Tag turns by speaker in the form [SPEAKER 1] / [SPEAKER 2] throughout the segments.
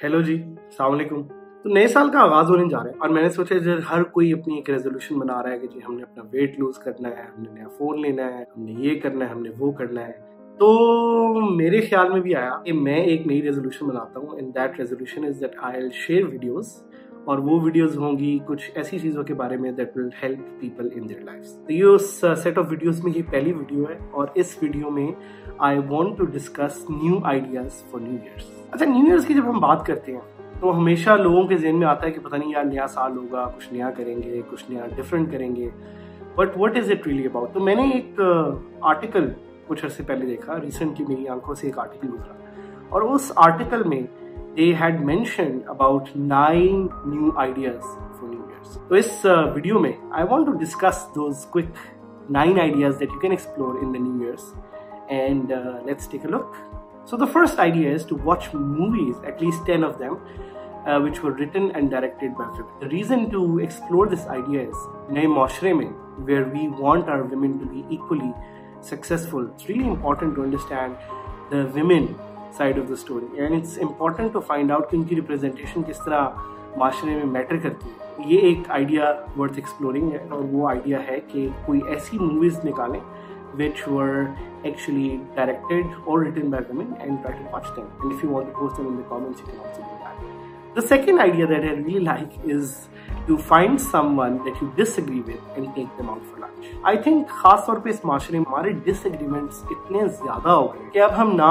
[SPEAKER 1] Hello जी, अस्सलाम वालेकुम। तो नए साल का आगाज होने जा रहा है और मैंने सोचा जब हर कोई अपनी एक रेजोल्यूशन बना रहा है कि जी हमने अपना वेट लूज करना है, हमने नया फोन लेना है, हमने ये करना है, हमने वो करना है। तो मेरे ख्याल में भी आया कि मैं एक नई रेजोल्यूशन बनाता हूँ and that resolution is that I will share videos और वो वीडियोस होंगी कुछ ऐसी चीजों के बारे में that will help people in their lives. तो ये उस सेट ऑफ वीडियोस में ये पहली वीडियो है और इस वीडियो में I want to discuss new ideas for new years. अच्छा, न्यू ईयर्स की जब हम बात करते हैं तो हमेशा लोगों के ज़हन में आता है कि पता नहीं यार नया साल होगा, कुछ नया करेंगे, कुछ नया डिफरेंट करेंगे, but what is it really about. तो मैंने एक आर्टिकल कुछ अर्से पहले देखा, रिसेंटली मेरी आंखों से एक आर्टिकल गुजरा और उस आर्टिकल में they had mentioned about 9 new ideas for new years. तो इस वीडियो में I want to discuss those quick 9 ideas that you can explore in the new years and let's take a look. So the first idea is to watch movies, at least 10 of them, which were written and directed by women. The reason to explore this idea is नए माशरे में where we want our women to be equally successful, it's really important to understand the women side of the story and it's important to find out कि उनकी representation किस तरह माशरे में matter करती है। ये एक आइडिया वर्थ एक्सप्लोरिंग है और वो आइडिया है कि कोई ऐसी मूवीज निकालें which were actually directed or written by women and try to watch them. And if you want to post them in the comments, you can also do that. The second idea that I really like is to find someone that you disagree with and take them out for lunch. I think खास तौर पे इस माशरे में हमारे disagreements इतने ज़्यादा हो गए कि अब हम ना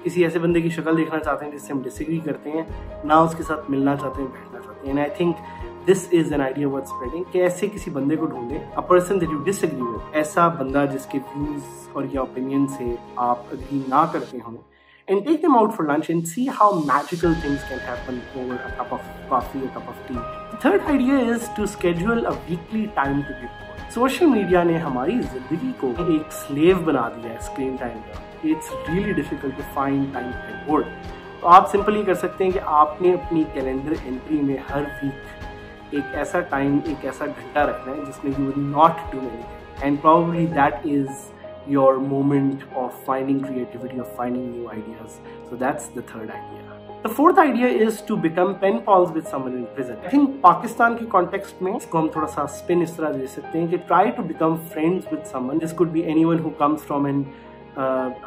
[SPEAKER 1] किसी ऐसे बंदे की शक्ल देखना चाहते हैं जिससे हम डिसएग्री करते हैं, ना उसके साथ मिलना चाहते हैं, बैठना चाहते हैं। And I think this is an idea worth spreading कि ऐसे किसी बंदे को ढूंढें, a person that you disagree with, ऐसा बंदा जिसके views और या opinion से आप agree ना करते हो, and take them out for lunch and see how magical things can happen over a cup of coffee, a cup of tea. The third idea is to schedule a weekly time to be bored. Social media ने हमारी जिंदगी को एक slave बना दिया है screen time का। It's really difficult to find time to be bored. तो आप सिंपली कर सकते हैं कि आपने अपनी कैलेंडर एंट्री में हर वीक एक ऐसा टाइम, एक ऐसा घंटा रखना है जिसमें you will not do anything and probably that is your moment of finding creativity, of finding new ideas. So that's the third idea. The fourth idea is to become pen pals with someone in prison. I think Pakistan के context में इसको हम थोड़ा सा spin इस तरह दे सकते हैं कि try to become friends with someone. This could be anyone who comes from an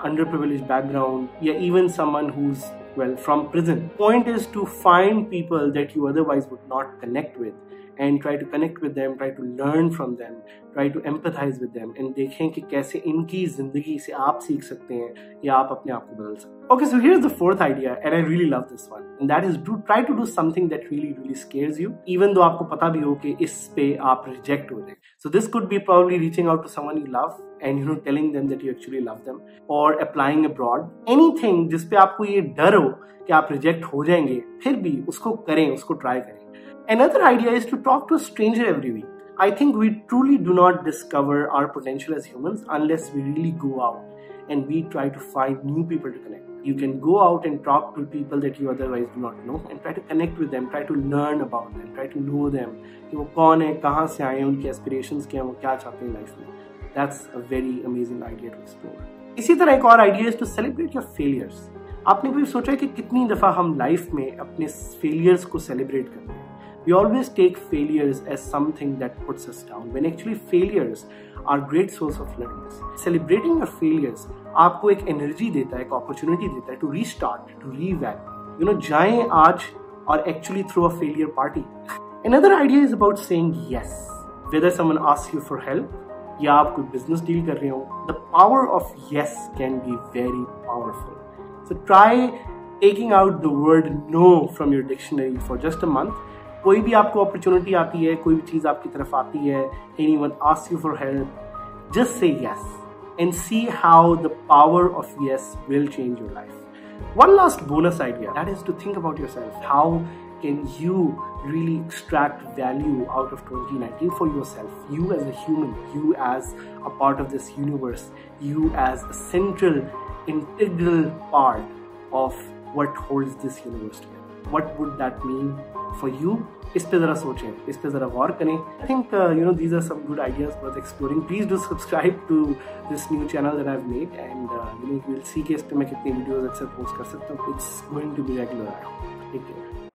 [SPEAKER 1] underprivileged background, yeah, even someone who's from prison. Point is to find people that you otherwise would not connect with and try to connect with them, try to learn from them, try to empathize with them and देखें कि कैसे इनकी जिंदगी से आप सीख सकते हैं या आप अपने आप को बदल सकते हैं। Okay, so here's the fourth idea and I really love this one and that is try to do something that really scares you even though आपको पता भी हो कि इस पे आप reject हो जाए। So this could be probably reaching out to someone you love and telling them that you actually love them or applying abroad. Anything जिस पे आपको ये डर हो कि आप रिजेक्ट हो जाएंगे फिर भी उसको करें, उसको ट्राई करें। Another idea is to talk to a stranger every week. I think we truly do not discover our potential as humans unless we really go out and we try to find new people to connect. You can go out and talk to people that you otherwise do not know and try to connect with them, try to learn about them, try to know them कि वो कौन है, कहाँ से आए हैं, उनकी aspirations क्या हैं, वो क्या चाहते हैं लाइफ में। That's a very amazing idea to explore. इसी तरह एक और idea is to celebrate your failures. आपने कभी सोचा है कि कितनी दफ़ा हम लाइफ में अपने फेलियर्स को सेलिब्रेट करते हैं? We always take failures as something that puts us down, when actually failures are great source of learning. Celebrating your failures आपको एक एनर्जी देता है, एक अपॉर्चुनिटी देता है to restart, to revalue. जाएं आज और actually throw a failure party. Another idea is about saying yes. Whether someone asks you for help या आप कोई बिजनेस डील कर रहे हो, the power of yes can be very powerful. So try taking out the word no from your dictionary for just a month. कोई भी आपको opportunity आती है, कोई भी चीज आपकी तरफ आती है, anyone asks you for help, just say yes and see how the power of yes will change your life. One last bonus idea, that is to think about yourself. How can you really extract value out of 2019 for yourself? You as a human, you as a part of this universe, you as a central, integral part of what holds this universe together. What would that mean for you? इस पे जरा सोचें, इस पे जरा गौर करें। I think these are some good ideas worth exploring. Please do subscribe to this new channel that I've made and you will see कि इस पे मैं कितनी वीडियोस अक्सर पोस्ट कर सकता हूँ। It's going to be regular. Take care.